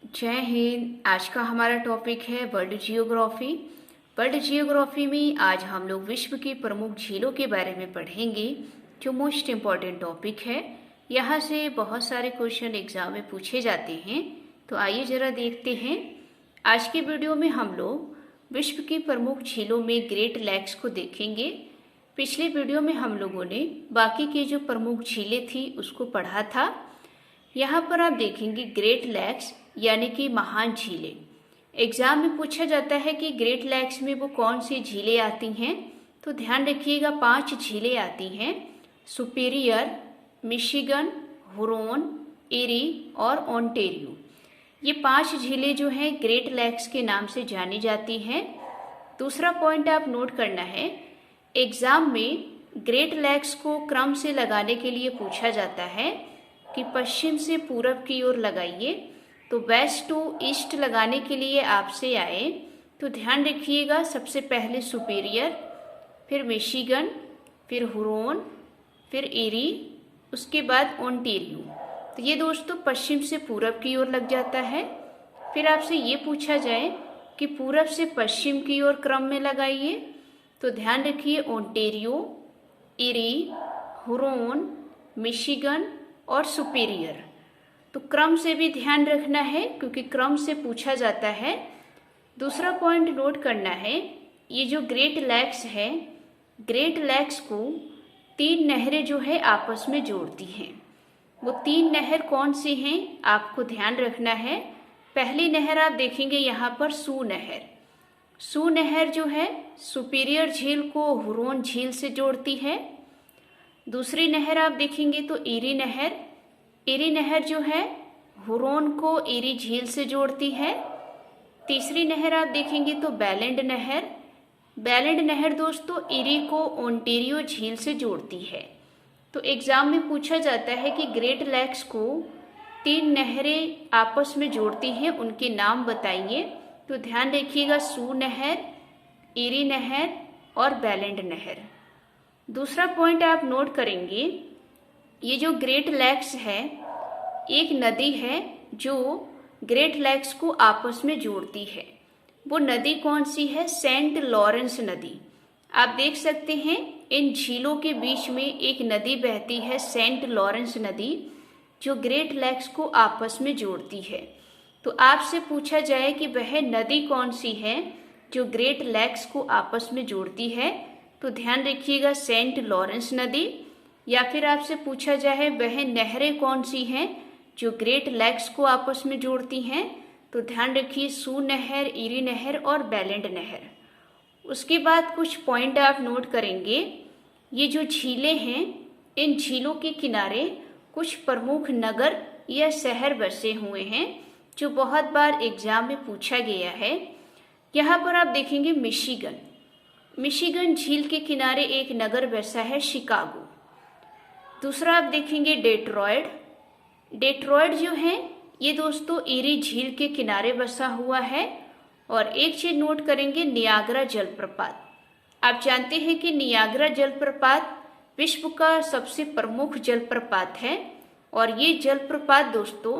जय हिंद। आज का हमारा टॉपिक है वर्ल्ड जियोग्राफी। वर्ल्ड जियोग्राफी में आज हम लोग विश्व की प्रमुख झीलों के बारे में पढ़ेंगे, जो मोस्ट इम्पॉर्टेंट टॉपिक है। यहाँ से बहुत सारे क्वेश्चन एग्जाम में पूछे जाते हैं, तो आइए जरा देखते हैं। आज की वीडियो में हम लोग विश्व की प्रमुख झीलों में ग्रेट लेक्स को देखेंगे। पिछले वीडियो में हम लोगों ने बाकी की जो प्रमुख झीलें थी उसको पढ़ा था। यहाँ पर आप देखेंगे ग्रेट लेक्स यानी कि महान झीलें। एग्जाम में पूछा जाता है कि ग्रेट लेक्स में वो कौन सी झीलें आती हैं, तो ध्यान रखिएगा 5 झीलें आती हैं। सुपीरियर, मिशिगन, हुरोन, एरी और ओंटारियो। ये 5 झीलें जो हैं ग्रेट लेक्स के नाम से जानी जाती हैं। दूसरा पॉइंट आप नोट करना है, एग्जाम में ग्रेट लेक्स को क्रम से लगाने के लिए पूछा जाता है कि पश्चिम से पूरब की ओर लगाइए। तो वेस्ट टू ईस्ट लगाने के लिए आपसे आए तो ध्यान रखिएगा, सबसे पहले सुपीरियर, फिर मिशिगन, फिर हुरोन, फिर एरी, उसके बाद ओंटारियो। तो ये दोस्तों पश्चिम से पूरब की ओर लग जाता है। फिर आपसे ये पूछा जाए कि पूरब से पश्चिम की ओर क्रम में लगाइए, तो ध्यान रखिए ओंटारियो, एरी, हुरोन, मिशिगन और सुपीरियर। तो क्रम से भी ध्यान रखना है क्योंकि क्रम से पूछा जाता है। दूसरा पॉइंट नोट करना है, ये जो ग्रेट लेक्स है, ग्रेट लेक्स को 3 नहरें जो है आपस में जोड़ती हैं। वो 3 नहर कौन सी हैं आपको ध्यान रखना है। पहली नहर आप देखेंगे यहाँ पर सू नहर। सू नहर जो है सुपीरियर झील को हुरोन झील से जोड़ती है। दूसरी नहर आप देखेंगे तो एरी नहर। एरी नहर जो है हुरोन को एरी झील से जोड़ती है। तीसरी नहर आप देखेंगे तो बेलेंड नहर। बेलेंड नहर दोस्तों एरी को ओंटारियो झील से जोड़ती है। तो एग्जाम में पूछा जाता है कि ग्रेट लेक्स को 3 नहरें आपस में जोड़ती हैं, उनके नाम बताइए। तो ध्यान रखिएगा सू नहर, एरी नहर और बेलेंड नहर। दूसरा पॉइंट आप नोट करेंगे, ये जो ग्रेट लेक्स है एक नदी है जो ग्रेट लेक्स को आपस में जोड़ती है। वो नदी कौन सी है? सेंट लॉरेंस नदी। आप देख सकते हैं इन झीलों के बीच में एक नदी बहती है, सेंट लॉरेंस नदी, जो ग्रेट लेक्स को आपस में जोड़ती है। तो आपसे पूछा जाए कि वह नदी कौन सी है जो ग्रेट लेक्स को आपस में जोड़ती है, तो ध्यान रखिएगा सेंट लॉरेंस नदी। या फिर आपसे पूछा जाए वह नहरें कौन सी हैं जो ग्रेट लेक्स को आपस में जोड़ती हैं, तो ध्यान रखिए सू नहर, एरी नहर और बेलेंड नहर। उसके बाद कुछ पॉइंट आप नोट करेंगे, ये जो झीलें हैं इन झीलों के किनारे कुछ प्रमुख नगर या शहर बसे हुए हैं जो बहुत बार एग्जाम में पूछा गया है। यहाँ पर आप देखेंगे मिशिगन। मिशिगन झील के किनारे एक नगर बसा है शिकागो। दूसरा आप देखेंगे डेट्रॉयड। डेट्रॉयड जो है ये दोस्तों एरी झील के किनारे बसा हुआ है। और एक चीज नोट करेंगे, नियाग्रा जलप्रपात। आप जानते हैं कि नियाग्रा जलप्रपात विश्व का सबसे प्रमुख जलप्रपात है और ये जलप्रपात दोस्तों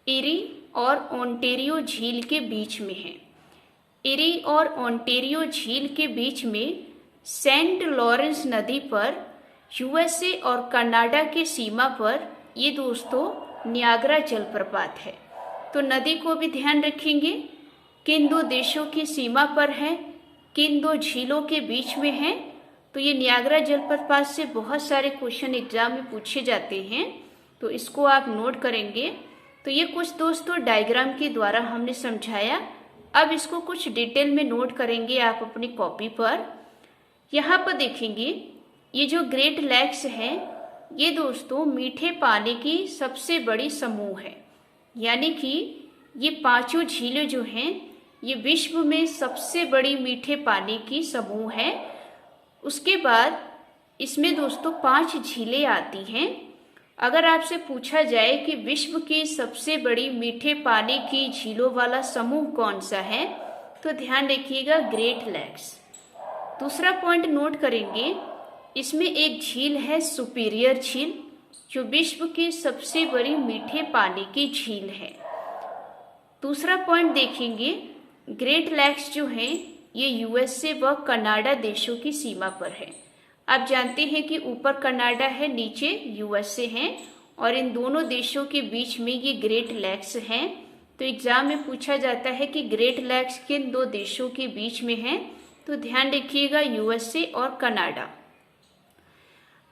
एरी और ओंटारियो झील के बीच में है। एरी और ओंटारियो झील के बीच में सेंट लॉरेंस नदी पर यूएसए और कनाडा के सीमा पर ये दोस्तों नियाग्रा जलप्रपात है। तो नदी को भी ध्यान रखेंगे, किन 2 देशों की सीमा पर है, किन 2 झीलों के बीच में है। तो ये नियाग्रा जलप्रपात से बहुत सारे क्वेश्चन एग्जाम में पूछे जाते हैं, तो इसको आप नोट करेंगे। तो ये कुछ दोस्तों डायग्राम के द्वारा हमने समझाया। अब इसको कुछ डिटेल में नोट करेंगे आप अपनी कॉपी पर। यहाँ पर देखेंगे ये जो ग्रेट लेक्स है ये दोस्तों मीठे पानी की सबसे बड़ी समूह है, यानी कि ये 5 झीलें जो हैं ये विश्व में सबसे बड़ी मीठे पानी की समूह है। उसके बाद इसमें दोस्तों 5 झीलें आती हैं। अगर आपसे पूछा जाए कि विश्व की सबसे बड़ी मीठे पानी की झीलों वाला समूह कौन सा है, तो ध्यान रखिएगा ग्रेट लेक्स। दूसरा पॉइंट नोट करेंगे, इसमें एक झील है सुपीरियर झील, जो विश्व की सबसे बड़ी मीठे पानी की झील है। दूसरा पॉइंट देखेंगे, ग्रेट लैक्स जो हैं ये यूएसए व कनाडा देशों की सीमा पर है। आप जानते हैं कि ऊपर कनाडा है, नीचे यूएसए है और इन दोनों देशों के बीच में ये ग्रेट लैक्स हैं। तो एग्जाम में पूछा जाता है कि ग्रेट लैक्स किन दो देशों के बीच में है, तो ध्यान रखिएगा यूएसए और कनाडा।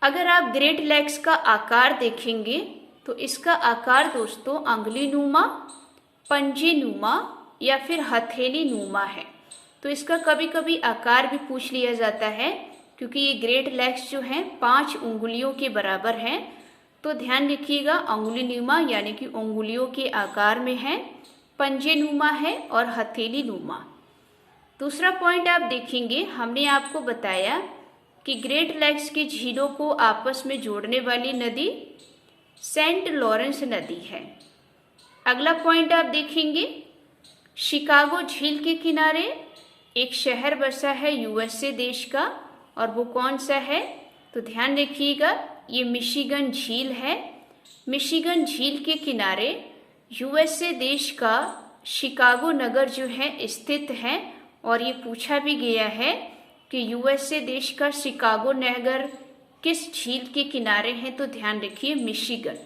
अगर आप ग्रेट लैक्स का आकार देखेंगे तो इसका आकार दोस्तों अंगुली नुमा, पंजे नुमा या फिर हथेली नुमा है। तो इसका कभी कभी आकार भी पूछ लिया जाता है, क्योंकि ये ग्रेट लैक्स जो हैं 5 उंगलियों के बराबर हैं। तो ध्यान रखिएगा, अंगुली नुमा यानी कि उंगलियों के आकार में है, पंजे नुमा है और हथेली नुमा। दूसरा पॉइंट आप देखेंगे, हमने आपको बताया कि ग्रेट लैक्स की झीलों को आपस में जोड़ने वाली नदी सेंट लॉरेंस नदी है। अगला पॉइंट आप देखेंगे, शिकागो झील के किनारे एक शहर बसा है यूएसए देश का, और वो कौन सा है, तो ध्यान रखिएगा ये मिशिगन झील है। मिशिगन झील के किनारे यूएसए देश का शिकागो नगर जो है स्थित है, और ये पूछा भी गया है कि यूएसए देश का शिकागो नगर किस झील के किनारे है, तो ध्यान रखिए मिशिगन।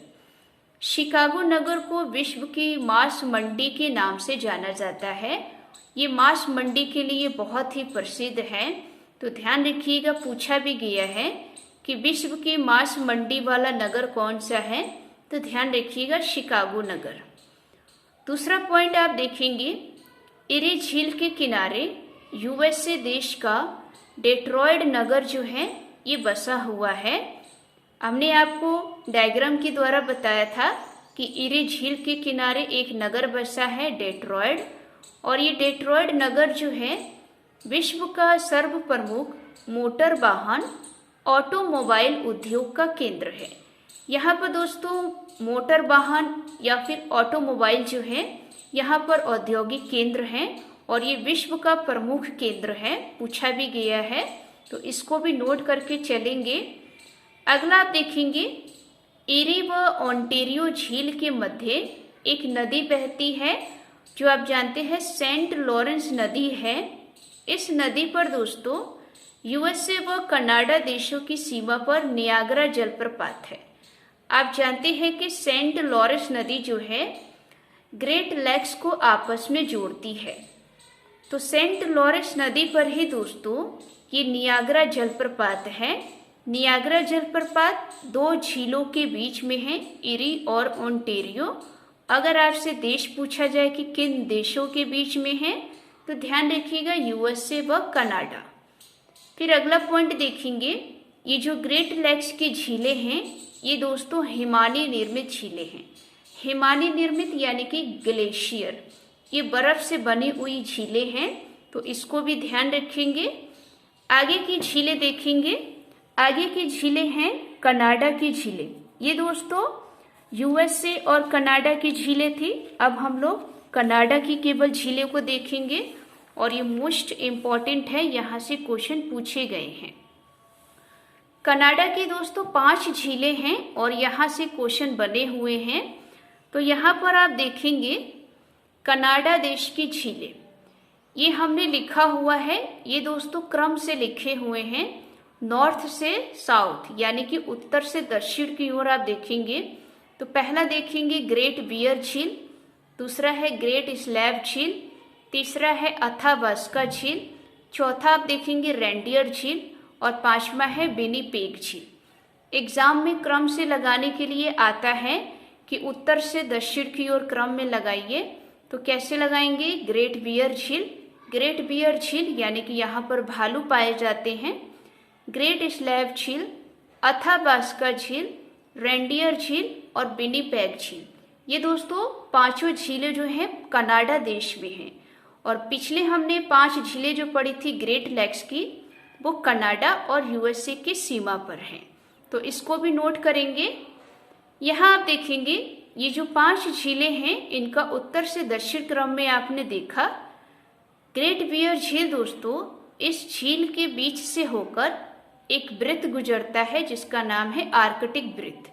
शिकागो नगर को विश्व की मांस मंडी के नाम से जाना जाता है। ये मांस मंडी के लिए बहुत ही प्रसिद्ध है। तो ध्यान रखिएगा, पूछा भी गया है कि विश्व की मांस मंडी वाला नगर कौन सा है, तो ध्यान रखिएगा शिकागो नगर। दूसरा पॉइंट आप देखेंगे, इरी झील के किनारे यूएसए देश का डेट्रॉयड नगर जो है ये बसा हुआ है। हमने आपको डायग्राम के द्वारा बताया था कि इरी झील के किनारे एक नगर बसा है डेट्रॉयड, और ये डेट्रॉयड नगर जो है विश्व का सर्व प्रमुख मोटर वाहन ऑटोमोबाइल उद्योग का केंद्र है। यहाँ पर दोस्तों मोटर वाहन या फिर ऑटोमोबाइल जो है यहाँ पर औद्योगिक केंद्र हैं, और ये विश्व का प्रमुख केंद्र है, पूछा भी गया है, तो इसको भी नोट करके चलेंगे। अगला आप देखेंगे, एरी व ओंटारियो झील के मध्य एक नदी बहती है जो आप जानते हैं सेंट लॉरेंस नदी है। इस नदी पर दोस्तों यूएसए व कनाडा देशों की सीमा पर नियाग्रा जलप्रपात है। आप जानते हैं कि सेंट लॉरेंस नदी जो है ग्रेट लैक्स को आपस में जोड़ती है। तो सेंट लॉरेंस नदी पर ही दोस्तों ये नियाग्रा जलप्रपात है। नियाग्रा जलप्रपात 2 झीलों के बीच में है, इरी और ओंटारियो। अगर आपसे देश पूछा जाए कि किन देशों के बीच में है, तो ध्यान रखिएगा यूएसए व कनाडा। फिर अगला पॉइंट देखेंगे, ये जो ग्रेट लैक्स की झीलें हैं ये दोस्तों हिमालय निर्मित झीलें हैं। हिमालय निर्मित यानी कि ग्लेशियर, ये बर्फ से बनी हुई झीलें हैं, तो इसको भी ध्यान रखेंगे। आगे की झीलें देखेंगे, आगे की झीलें हैं कनाडा की झीलें। ये दोस्तों यूएसए और कनाडा की झीलें थी। अब हम लोग कनाडा की केवल झीलें को देखेंगे, और ये मोस्ट इम्पॉर्टेंट है, यहाँ से क्वेश्चन पूछे गए हैं। कनाडा की दोस्तों 5 झीलें हैं और यहाँ से क्वेश्चन बने हुए हैं। तो यहाँ पर आप देखेंगे कनाडा देश की झीलें, ये हमने लिखा हुआ है, ये दोस्तों क्रम से लिखे हुए हैं, नॉर्थ से साउथ यानी कि उत्तर से दक्षिण की ओर आप देखेंगे। तो पहला देखेंगे ग्रेट बियर झील, दूसरा है ग्रेट स्लैव झील, तीसरा है अथाबास्का झील, चौथा आप देखेंगे रेंडियर झील, और 5वां है विनिपेग झील। एग्जाम में क्रम से लगाने के लिए आता है कि उत्तर से दक्षिण की ओर क्रम में लगाइए। तो कैसे लगाएंगे, ग्रेट बियर झील, ग्रेट बियर झील यानी कि यहाँ पर भालू पाए जाते हैं, ग्रेट स्लैव झील, अथाबास्का झील, रेंडियर झील और विनिपेग झील। ये दोस्तों 5 झीलें जो हैं कनाडा देश में हैं, और पिछले हमने 5 झीलें जो पढ़ी थी ग्रेट लैक्स की, वो कनाडा और यूएसए की सीमा पर हैं। तो इसको भी नोट करेंगे। यहाँ आप देखेंगे ये जो 5 झीलें हैं इनका उत्तर से दक्षिण क्रम में आपने देखा। ग्रेट बियर झील दोस्तों, इस झील के बीच से होकर एक वृत्त गुजरता है जिसका नाम है आर्कटिक वृत्त,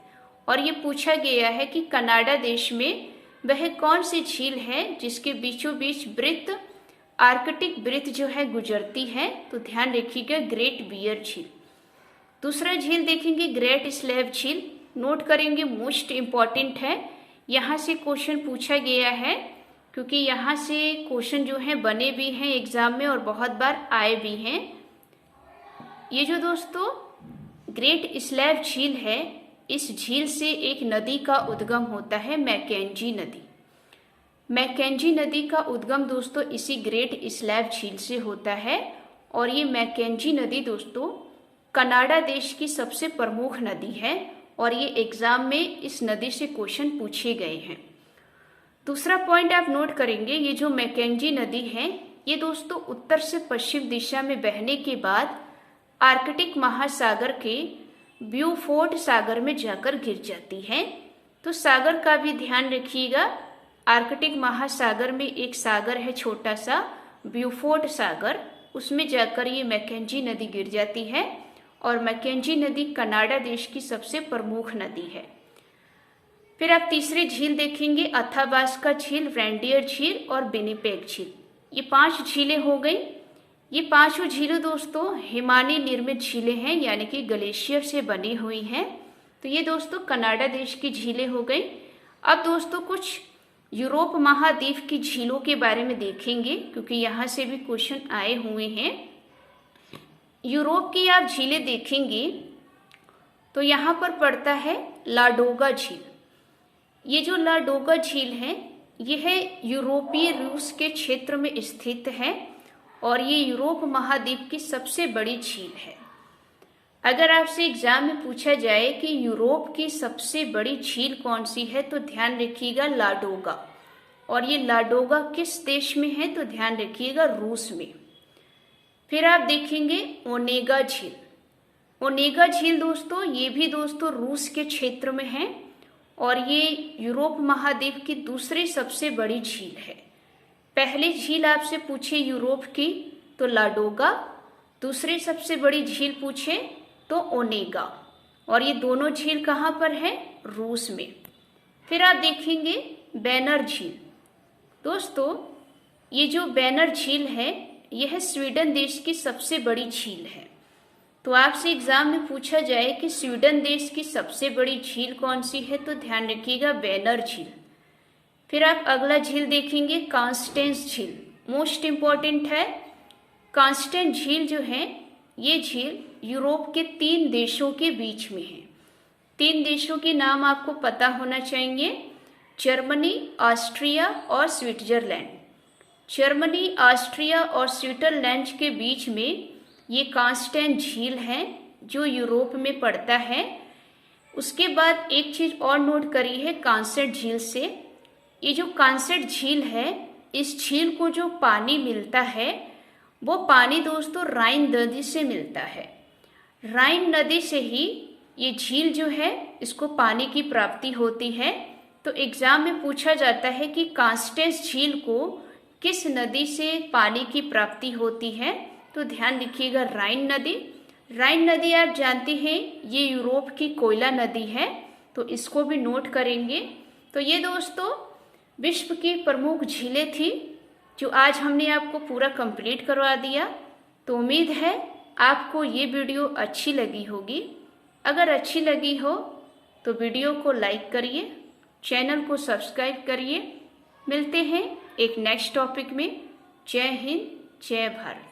और ये पूछा गया है कि कनाडा देश में वह कौन सी झील है जिसके बीचों बीच वृत्त आर्कटिक वृत्त जो है गुजरती है? तो ध्यान रखिएगा ग्रेट बियर झील। दूसरा झील देखेंगे ग्रेट स्लैव झील। नोट करेंगे, मोस्ट इम्पॉर्टेंट है, यहाँ से क्वेश्चन पूछा गया है क्योंकि यहाँ से क्वेश्चन जो है बने भी हैं एग्जाम में और बहुत बार आए भी हैं। ये जो दोस्तों ग्रेट स्लैव झील है, इस झील से एक नदी का उद्गम होता है, मैकेंजी नदी। मैकेंजी नदी का उद्गम दोस्तों इसी ग्रेट स्लैव झील से होता है और ये मैकेंजी नदी दोस्तों कनाडा देश की सबसे प्रमुख नदी है और ये एग्जाम में इस नदी से क्वेश्चन पूछे गए हैं। दूसरा पॉइंट आप नोट करेंगे, ये जो मैकेंजी नदी है ये दोस्तों उत्तर से पश्चिम दिशा में बहने के बाद आर्कटिक महासागर के ब्यूफोर्ट सागर में जाकर गिर जाती है। तो सागर का भी ध्यान रखिएगा, आर्कटिक महासागर में एक सागर है छोटा सा ब्यूफोर्ट सागर, उसमें जाकर ये मैकेंजी नदी गिर जाती है और मैकेंजी नदी कनाडा देश की सबसे प्रमुख नदी है। फिर आप तीसरी झील देखेंगे अथाबास्का झील, रेंडियर झील और विनिपेग झील। ये 5 झीलें हो गई। ये पांचों झीलें दोस्तों हिमानी निर्मित झीलें हैं, यानी कि ग्लेशियर से बनी हुई हैं। तो ये दोस्तों कनाडा देश की झीलें हो गई। अब दोस्तों कुछ यूरोप महाद्वीप की झीलों के बारे में देखेंगे क्योंकि यहाँ से भी क्वेश्चन आए हुए हैं। यूरोप की आप झीलें देखेंगे तो यहाँ पर पड़ता है लाडोगा झील। ये जो लाडोगा झील है यह यूरोपीय रूस के क्षेत्र में स्थित है और ये यूरोप महाद्वीप की सबसे बड़ी झील है। अगर आपसे एग्जाम में पूछा जाए कि यूरोप की सबसे बड़ी झील कौन सी है तो ध्यान रखिएगा लाडोगा। और ये लाडोगा किस देश में है तो ध्यान रखिएगा रूस में। फिर आप देखेंगे ओनेगा झील। ओनेगा झील दोस्तों ये भी दोस्तों रूस के क्षेत्र में है और ये यूरोप महाद्वीप की दूसरी सबसे बड़ी झील है। पहली झील आपसे पूछे यूरोप की तो लाडोगा, दूसरी सबसे बड़ी झील पूछे तो ओनेगा और ये दोनों झील कहाँ पर है? रूस में। फिर आप देखेंगे बैनर झील। दोस्तों ये जो बैनर झील है यह स्वीडन देश की सबसे बड़ी झील है। तो आपसे एग्जाम में पूछा जाए कि स्वीडन देश की सबसे बड़ी झील कौन सी है तो ध्यान रखिएगा बैनर झील। फिर आप अगला झील देखेंगे कॉन्स्टेंस झील, मोस्ट इम्पॉर्टेंट है। कॉन्स्टेंस झील जो है ये झील यूरोप के 3 देशों के बीच में है। 3 देशों के नाम आपको पता होना चाहिए, जर्मनी, ऑस्ट्रिया और स्विट्जरलैंड। जर्मनी, ऑस्ट्रिया और स्विट्जरलैंड के बीच में ये कॉन्स्टेंस झील है जो यूरोप में पड़ता है। उसके बाद एक चीज और नोट करी है कॉन्स्टेंस झील से, ये जो कॉन्स्टेंस झील है इस झील को जो पानी मिलता है वो पानी दोस्तों राइन नदी से मिलता है। राइन नदी से ही ये झील जो है इसको पानी की प्राप्ति होती है। तो एग्जाम में पूछा जाता है कि कॉन्स्टेंस झील को किस नदी से पानी की प्राप्ति होती है तो ध्यान रखिएगा राइन नदी। राइन नदी आप जानते हैं ये यूरोप की कोयला नदी है, तो इसको भी नोट करेंगे। तो ये दोस्तों विश्व की प्रमुख झीलें थी जो आज हमने आपको पूरा कंप्लीट करवा दिया। तो उम्मीद है आपको ये वीडियो अच्छी लगी होगी। अगर अच्छी लगी हो तो वीडियो को लाइक करिए, चैनल को सब्सक्राइब करिए। मिलते हैं एक नेक्स्ट टॉपिक में। जय हिंद, जय भारत।